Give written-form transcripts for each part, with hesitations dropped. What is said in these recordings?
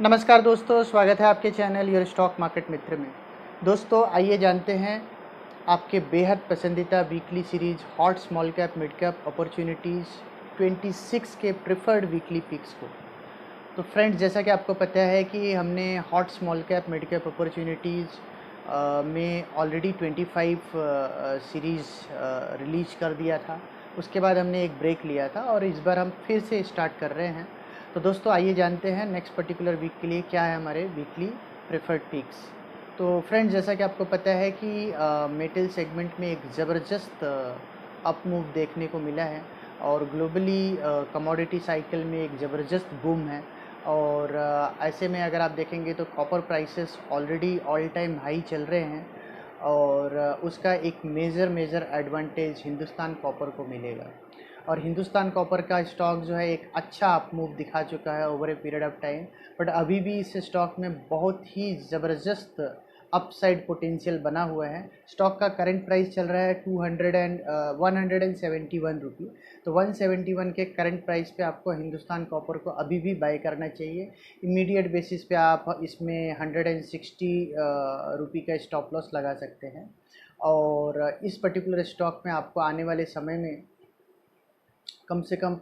नमस्कार दोस्तों, स्वागत है आपके चैनल योर स्टॉक मार्केट मित्र में। दोस्तों आइए जानते हैं आपके बेहद पसंदीदा weekly series hot small cap mid cap opportunities 26 के प्रेफर्ड वीकली पिक्स को। तो फ्रेंड्स, जैसा कि आपको पता है कि हमने hot small cap mid cap opportunities में ऑलरेडी 25 सीरीज़ रिलीज कर दिया था। उसके बाद हमने एक ब्रेक लिया था और इस बार हम फिर से स्टार्ट कर रहे हैं। तो दोस्तों आइए जानते हैं नेक्स्ट पर्टिकुलर वीक के लिए क्या है हमारे वीकली प्रेफर्ड पिक्स। तो फ्रेंड्स, जैसा कि आपको पता है कि मेटल सेगमेंट में एक ज़बरदस्त अप मूव देखने को मिला है और ग्लोबली कमोडिटी साइकिल में एक ज़बरदस्त बूम है। और ऐसे में अगर आप देखेंगे तो copper prices already all time high चल रहे हैं और उसका एक मेजर एडवांटेज हिंदुस्तान कॉपर को मिलेगा। और हिंदुस्तान कॉपर का स्टॉक जो है एक अच्छा अप मूव दिखा चुका है over a period of time, but अभी भी इस स्टॉक में बहुत ही ज़बरदस्त अपसाइड पोटेंशियल बना हुआ है। स्टॉक का करंट प्राइस चल रहा है 171 रुपी। तो 171 के करंट प्राइस पे आपको हिंदुस्तान कॉपर को अभी भी बाय करना चाहिए। इमीडिएट बेसिस पे आप इसमें 160 रुपी का स्टॉप लॉस लगा सकते हैं। और इस पर्टिकुलर स्टॉक में आपको आने वाले समय में कम से कम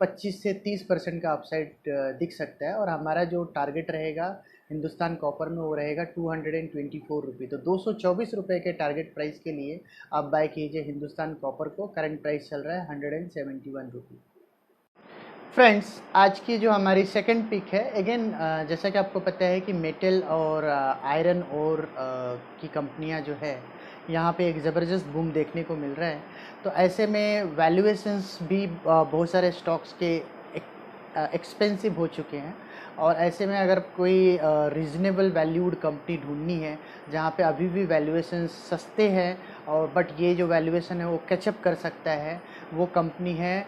25 से 30% का अपसाइड दिख सकता है। और हमारा जो टारगेट रहेगा हिंदुस्तान कॉपर में वो रहेगा 224 रुपये। तो 224 रुपये के टारगेट प्राइस के लिए आप बाय कीजिए हिंदुस्तान कॉपर को। करंट प्राइस चल रहा है 171 रुपये। फ्रेंड्स, आज की जो हमारी सेकंड पिक है, अगेन जैसा कि आपको पता है कि मेटल और आयरन और की कंपनियां जो है यहाँ पे एक ज़बरदस्त बूम देखने को मिल रहा है। तो ऐसे में वैल्यूएशंस भी बहुत सारे स्टॉक्स के एक्सपेंसिव हो चुके हैं। और ऐसे में अगर कोई रीज़नेबल वैल्यूड कंपनी ढूंढनी है जहाँ पे अभी भी वैल्यूएशन सस्ते हैं और बट ये जो वैल्यूएशन है वो कैचअप कर सकता है, वो कंपनी है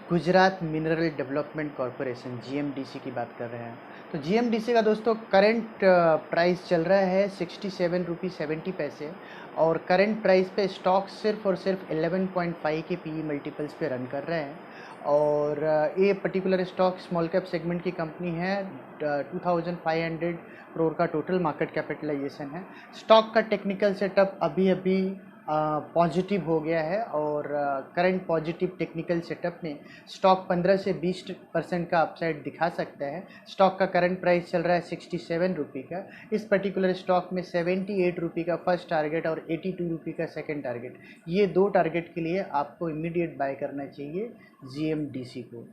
Gujarat mineral development corporation, GMDC की बात कर रहे हैं। तो जीएमडीसी का दोस्तों करंट प्राइस चल रहा है 67 रुपी 70 पैसे और करंट प्राइस पे स्टॉक सिर्फ और सिर्फ 11.5 के पीई मल्टीपल्स पे रन कर रहे हैं। और ये particular stock small cap segment की कंपनी है। 2500 करोड़ का टोटल मार्केट कैपिटलाइजेशन है। स्टॉक का टेक्निकल सेटअप अभी अभी पॉजिटिव हो गया है और करंट पॉजिटिव टेक्निकल सेटअप में स्टॉक 15 से 20% का अपसाइड दिखा सकता है। स्टॉक का करंट प्राइस चल रहा है 67 रुपी का। इस पर्टिकुलर स्टॉक में 78 रुपी का फर्स्ट टारगेट और 82 रुपी का सेकंड टारगेट, ये दो टारगेट के लिए आपको इमीडिएट बाय करना चाहिए जीएमडीसी को।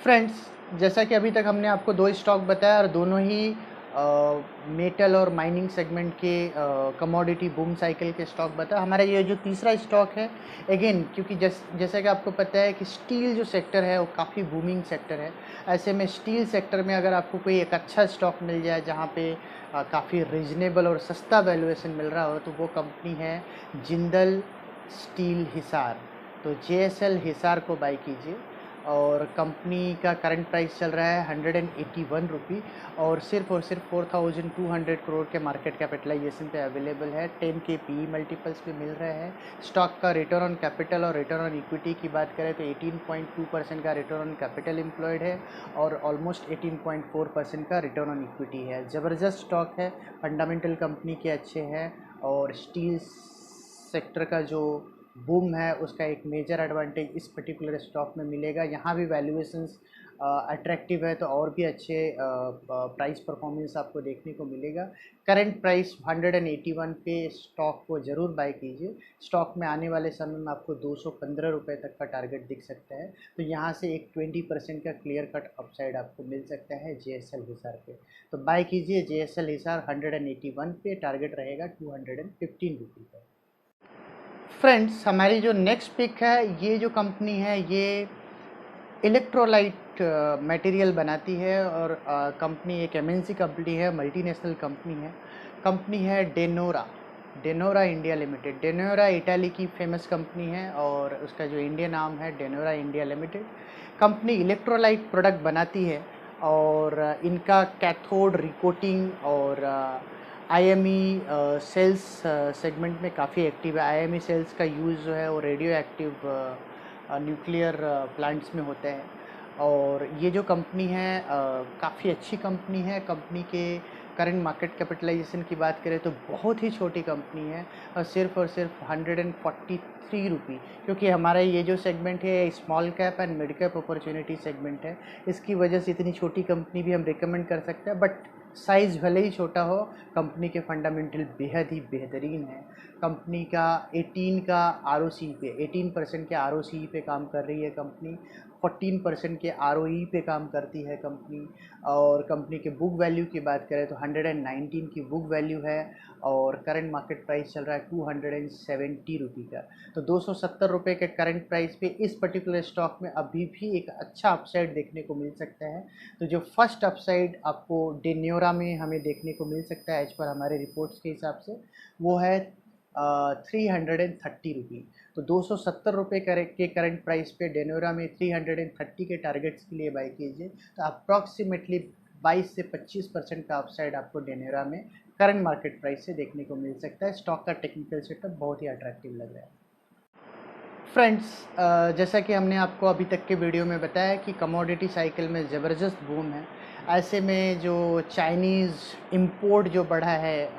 फ्रेंड्स, जैसा कि अभी तक हमने आपको दो स्टॉक बताया और दोनों ही मेटल और माइनिंग सेगमेंट के कमोडिटी बूम साइकिल के स्टॉक बताया। हमारा ये जो तीसरा स्टॉक है, अगेन क्योंकि जैसा कि आपको पता है कि स्टील जो सेक्टर है वो काफ़ी बूमिंग सेक्टर है। ऐसे में स्टील सेक्टर में अगर आपको कोई एक अच्छा स्टॉक मिल जाए जहाँ पे काफ़ी रीजनेबल और सस्ता वैल्यूएशन मिल रहा हो, तो वो कंपनी है जिंदल स्टील हिसार। तो जेएसएल हिसार को बाय कीजिए और कंपनी का करंट प्राइस चल रहा है 181 रुपी और सिर्फ 4200 करोड़ के मार्केट कैपिटलाइजेशन पे अवेलेबल है। 10 के पीई मल्टीपल्स पे मिल रहे हैं। स्टॉक का रिटर्न ऑन कैपिटल और रिटर्न ऑन इक्विटी की बात करें तो 18.2% का रिटर्न ऑन कैपिटल एम्प्लॉयड है और ऑलमोस्ट 18.4% का रिटर्न ऑन इक्विटी है। ज़बरदस्त स्टॉक है, फंडामेंटल कंपनी के अच्छे हैं और स्टील सेक्टर का जो बूम है उसका एक मेजर एडवांटेज इस पर्टिकुलर स्टॉक में मिलेगा। यहाँ भी वैल्यूएशंस अट्रैक्टिव है तो और भी अच्छे प्राइस परफॉर्मेंस आपको देखने को मिलेगा। करंट प्राइस 181 पे स्टॉक को ज़रूर बाय कीजिए। स्टॉक में आने वाले समय में आपको 215 रुपये तक का टारगेट दिख सकता है। तो यहाँ से एक 20% का क्लियर कट अपसाइड आपको मिल सकता है जेएसएल हिसार पे। तो बाय कीजिए जेएसएल हिसार 181 पे, टारगेट रहेगा 215 रुपये का। फ्रेंड्स, हमारी जो नेक्स्ट पिक है, ये जो कंपनी है ये इलेक्ट्रोलाइट मटेरियल बनाती है और कंपनी एक एमएनसी कंपनी है, मल्टीनेशनल कंपनी है। कंपनी है De Nora India limited. De Nora Italy की फेमस कंपनी है और उसका जो इंडिया नाम है De Nora India limited. Company electrolyte product बनाती है और इनका कैथोड रिकोटिंग और आईएमई सेल्स सेगमेंट में काफ़ी एक्टिव है। आईएमई सेल्स का यूज़ जो है वो रेडियो एक्टिव न्यूक्लियर प्लांट्स में होता है और ये जो कंपनी है काफ़ी अच्छी कंपनी है। कंपनी के करंट मार्केट कैपिटलाइजेशन की बात करें तो बहुत ही छोटी कंपनी है और सिर्फ 143 रुपी, क्योंकि हमारा ये जो सेगमेंट है small cap and mid cap opportunity segment है, इसकी वजह से इतनी छोटी कंपनी भी हम रिकमेंड कर सकते हैं। बट साइज़ भले ही छोटा हो, कंपनी के फंडामेंटल बेहद ही बेहतरीन है। कंपनी का 18% के आरओसी पे काम कर रही है कंपनी, 14% के आरओई पे काम करती है कंपनी। और कंपनी के बुक वैल्यू की बात करें तो 119 की बुक वैल्यू है और करंट मार्केट प्राइस चल रहा है 270 रुपये का। तो 270 रुपये के करंट प्राइस पे इस पर्टिकुलर स्टॉक में अभी भी एक अच्छा अपसाइड देखने को मिल सकता है। तो जो फर्स्ट अपसाइड आपको डेन्योरा में हमें देखने को मिल सकता है एज पर हमारे रिपोर्ट्स के हिसाब से, वो है 330 रुपी। तो 270 रुपये के करंट प्राइस पे डेनोरा में 330 के टारगेट्स के लिए बाई कीजिए, तो अप्रॉक्सीमेटली 22 से 25% का अपसाइड आपको डेनोरा में करंट मार्केट प्राइस से देखने को मिल सकता है। स्टॉक का टेक्निकल सेटअप बहुत ही अट्रैक्टिव लग रहा है। फ्रेंड्स, जैसा कि हमने आपको अभी तक के वीडियो में बताया कि कमोडिटी साइकिल में ज़बरदस्त बूम है। ऐसे में जो चाइनीज़ इंपोर्ट जो बढ़ा है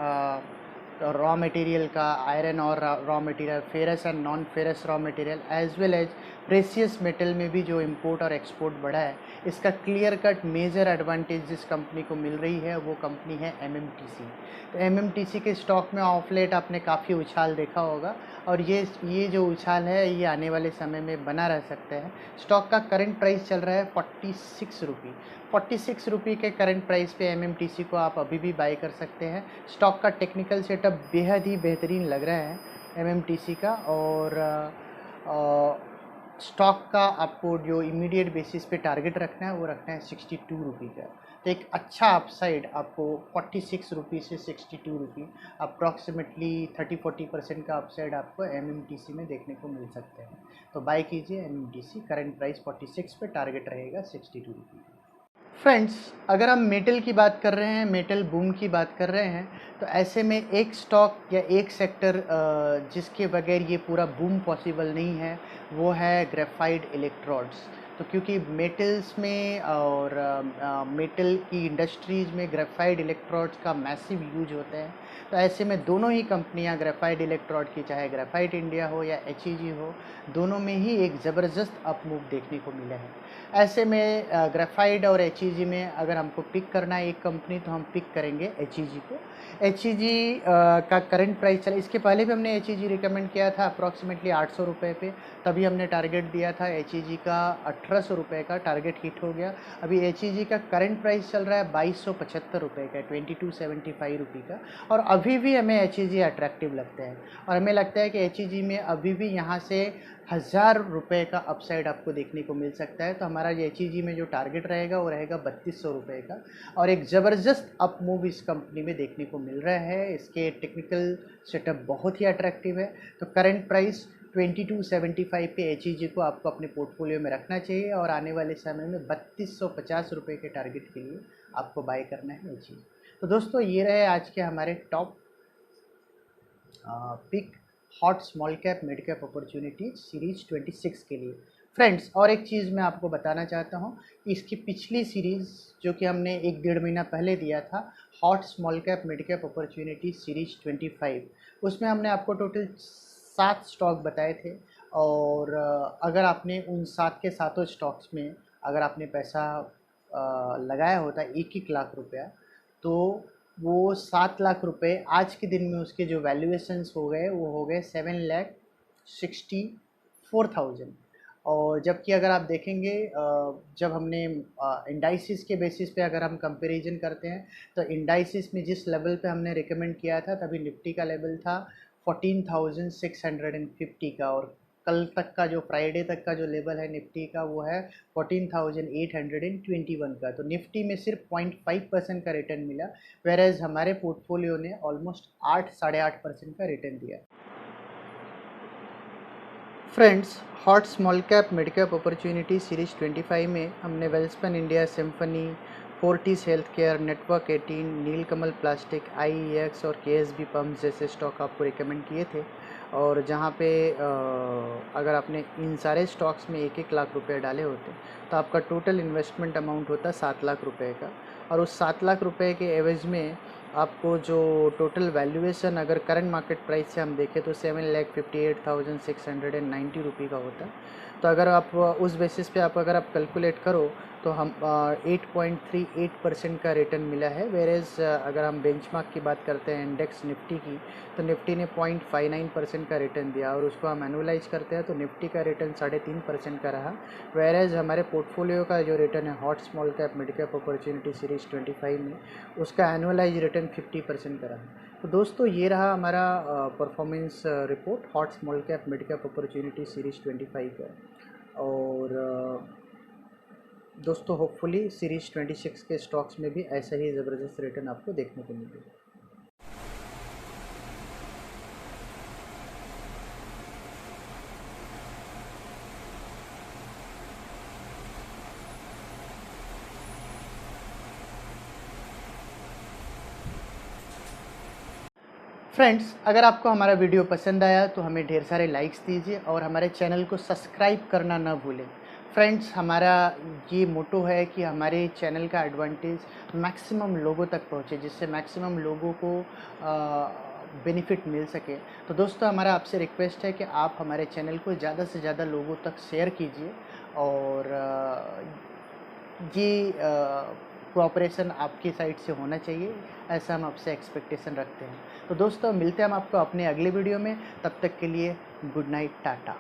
रॉ मटेरियल का, आयरन और raw material, ferrous and non ferrous raw material as well as precious metal में भी जो इंपोर्ट और एक्सपोर्ट बढ़ा है, इसका क्लियर कट मेजर एडवांटेज जिस कंपनी को मिल रही है वो कंपनी है एमएमटीसी। तो एमएमटीसी के स्टॉक में ऑफ लेट आपने काफ़ी उछाल देखा होगा और ये जो उछाल है ये आने वाले समय में बना रह सकता है। स्टॉक का करंट प्राइस चल रहा है 46 रुपी। 46 रुपी के करंट प्राइस पे एमएमटीसी को आप अभी भी बाई कर सकते हैं। स्टॉक का टेक्निकल सेटअप बेहद ही बेहतरीन लग रहा है एमएमटीसी का। और स्टॉक का आपको जो इमीडिएट बेसिस पे टारगेट रखना है वो रखना है 62 रुपी का। तो एक अच्छा अपसाइड आपको 46 रुपी से 62 रुपी, अप्रॉक्सीमेटली 30-40% का अपसाइड आपको एमएमटीसी में देखने को मिल सकते हैं। तो बाय कीजिए एमएमटीसी, करंट प्राइस 46 पे, टारगेट रहेगा 62 रुपी। फ्रेंड्स, अगर हम मेटल की बात कर रहे हैं, मेटल बूम की बात कर रहे हैं, तो ऐसे में एक स्टॉक या एक सेक्टर जिसके बगैर ये पूरा बूम पॉसिबल नहीं है वो है ग्रेफाइट इलेक्ट्रोड्स। तो क्योंकि मेटल्स में और मेटल की इंडस्ट्रीज़ में ग्रेफाइट इलेक्ट्रोड्स का मैसिव यूज होता है, तो ऐसे में दोनों ही कंपनियां ग्रेफाइट इलेक्ट्रोड की, चाहे ग्रेफाइट इंडिया हो या एचईजी हो, दोनों में ही एक ज़बरदस्त अपमूव देखने को मिला है। ऐसे में ग्रेफाइट और एचईजी में अगर हमको पिक करना है एक कंपनी तो हम पिक करेंगे एचईजी को। एचईजी का करंट प्राइस चला, इसके पहले भी हमने एचईजी रिकमेंड किया था अप्रॉक्सीमेटली 800 रुपये पे, तभी हमने टारगेट दिया था एचईजी का 1800 रुपये का, टारगेट हिट हो गया। अभी एचईजी का करंट प्राइस चल रहा है 2275 रुपये का, 2275 रुपये का, और अभी भी हमें एचईजी अट्रैक्टिव लगता है और हमें लगता है कि एचईजी में अभी भी यहाँ से 1000 रुपये का अपसाइड आपको देखने को मिल सकता है। तो हमारा एचईजी में जो टारगेट रहेगा वो रहेगा 3200 रुपये का, और एक ज़बरदस्त अप मूव इस कंपनी में देखने को मिल रहा है। इसके टेक्निकल सेटअप बहुत ही अट्रैक्टिव है। तो करंट प्राइस 2275 पे एचईजी को आपको अपने पोर्टफोलियो में रखना चाहिए और आने वाले समय में 3250 रुपये के टारगेट के लिए आपको बाय करना है एचईजी। तो दोस्तों, ये रहे आज के हमारे top pick hot small cap mid cap opportunity series 26 के लिए। फ्रेंड्स, और एक चीज़ मैं आपको बताना चाहता हूँ, इसकी पिछली सीरीज़ जो कि हमने 1-1.5 महीना पहले दिया था, hot small cap mid cap opportunity series 25, उसमें हमने आपको टोटल 7 स्टॉक बताए थे। और अगर आपने उन 7 के सातों स्टॉक्स में अगर आपने पैसा लगाया होता 1-1 लाख रुपया, तो वो 7 लाख रुपए आज के दिन में उसके जो वैल्यूएशंस हो गए वो हो गए 7,64,000। और जबकि अगर आप देखेंगे जब हमने इंडाइसिस के बेसिस पे अगर हम कंपैरिजन करते हैं तो इंडाइसिस में जिस लेवल पे हमने रिकमेंड किया था तभी निफ्टी का लेवल था 14,650 का, और कल तक का जो फ्राइडे तक का जो लेवल है निफ्टी का वो है 14,821 का। तो निफ्टी में सिर्फ 0.5% का रिटर्न मिला, वेरेज हमारे पोर्टफोलियो ने ऑलमोस्ट 8-8.5% का रिटर्न दिया। Friends, hot small cap mid cap opportunity series 25 में हमने Welspun India, symphony, Fortis health care, network 18, नीलकमल प्लास्टिक, IEX और KSB पम्प्स जैसे स्टॉक आपको रिकमेंड किए थे। और जहाँ पे अगर आपने इन सारे स्टॉक्स में 1-1 लाख रुपए डाले होते तो आपका टोटल इन्वेस्टमेंट अमाउंट होता 7 लाख रुपए का। और उस 7 लाख रुपए के एवज में आपको जो टोटल वैल्यूएशन अगर करंट मार्केट प्राइस से हम देखें तो 7,58,690 रुपये का होता है। तो अगर आप उस बेसिस पे अगर आप कैलकुलेट करो तो हम 8.38% का रिटर्न मिला है। वेरेज अगर हम बेंचमार्क की बात करते हैं इंडेक्स निफ्टी की, तो निफ्टी ने 0.59% का रिटर्न दिया और उसको हम एनुअलाइज करते हैं तो निफ्टी का रिटर्न 3.5% का रहा। वेरेज हमारे पोर्टफोलियो का जो रिटर्न है hot small cap mid cap opportunity series 25 में, उसका एनुअलाइज रिटर्न 50% का रहा। तो दोस्तों ये रहा हमारा performance report hot small cap mid cap opportunity series 25 का। और दोस्तों होपफुली सीरीज 26 के स्टॉक्स में भी ऐसा ही ज़बरदस्त रिटर्न आपको देखने को मिलेगा। फ्रेंड्स, अगर आपको हमारा वीडियो पसंद आया तो हमें ढेर सारे लाइक्स दीजिए और हमारे चैनल को सब्सक्राइब करना ना भूलें। फ्रेंड्स, हमारा ये मोटो है कि हमारे चैनल का एडवांटेज मैक्सिमम लोगों तक पहुँचे, जिससे मैक्सिमम लोगों को बेनिफिट मिल सके। तो दोस्तों हमारा आपसे रिक्वेस्ट है कि आप हमारे चैनल को ज़्यादा से ज़्यादा लोगों तक शेयर कीजिए और ये कोऑपरेशन आपकी साइड से होना चाहिए, ऐसा हम आपसे एक्सपेक्टेशन रखते हैं। तो दोस्तों मिलते हैं हम आपको अपने अगले वीडियो में, तब तक के लिए गुड नाइट, टाटा।